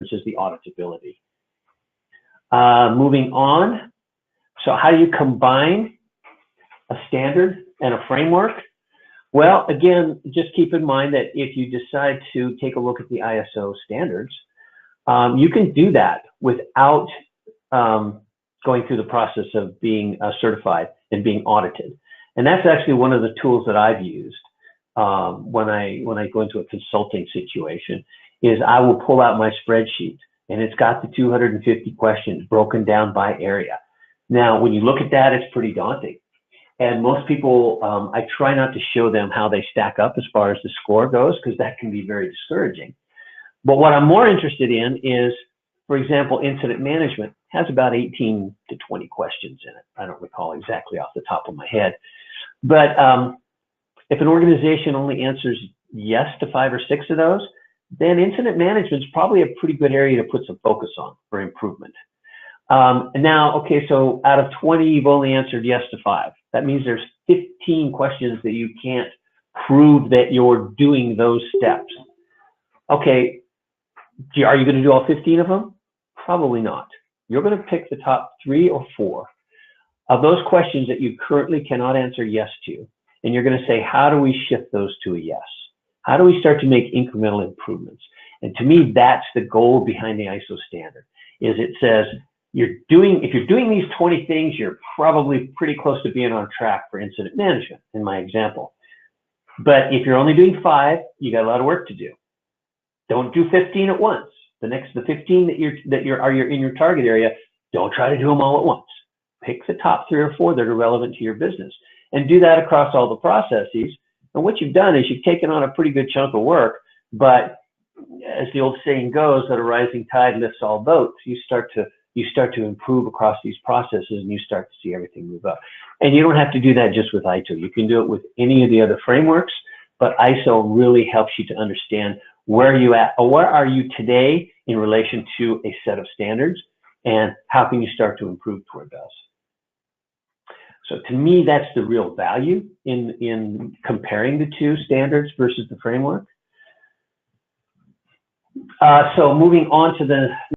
is the auditability. Moving on, so how do you combine a standard and a framework? Well, again, just keep in mind that if you decide to take a look at the ISO standards, you can do that without going through the process of being certified and being audited. And that's actually one of the tools that I've used when I go into a consulting situation, is I will pull out my spreadsheet, and it's got the 250 questions broken down by area. Now, when you look at that, it's pretty daunting. And most people, I try not to show them how they stack up as far as the score goes, because that can be very discouraging. But what I'm more interested in is, for example, incident management has about 18 to 20 questions in it. I don't recall exactly off the top of my head. But if an organization only answers yes to 5 or 6 of those, then incident management is probably a pretty good area to put some focus on for improvement. Now, okay, so out of 20, you've only answered yes to 5. That means there's 15 questions that you can't prove that you're doing those steps. Okay, are you going to do all 15 of them? Probably not. You're going to pick the top 3 or 4 of those questions that you currently cannot answer yes to, and you're going to say, how do we shift those to a yes? How do we start to make incremental improvements? And to me, that's the goal behind the ISO standard, is it says, if you're doing these 20 things, you're probably pretty close to being on track for incident management, in my example. But if you're only doing 5, you got a lot of work to do. Don't do 15 at once. The 15 that you're in your target area, don't try to do them all at once. Pick the top 3 or 4 that are relevant to your business, and do that across all the processes. And what you've done is you've taken on a pretty good chunk of work, but as the old saying goes, that a rising tide lifts all boats. You start to improve across these processes, and you start to see everything move up. And you don't have to do that just with ITIL. You can do it with any of the other frameworks, but ISO really helps you to understand where are you at, or where are you today in relation to a set of standards, and how can you start to improve toward those. So to me, that's the real value in comparing the 2 standards versus the framework. So moving on to the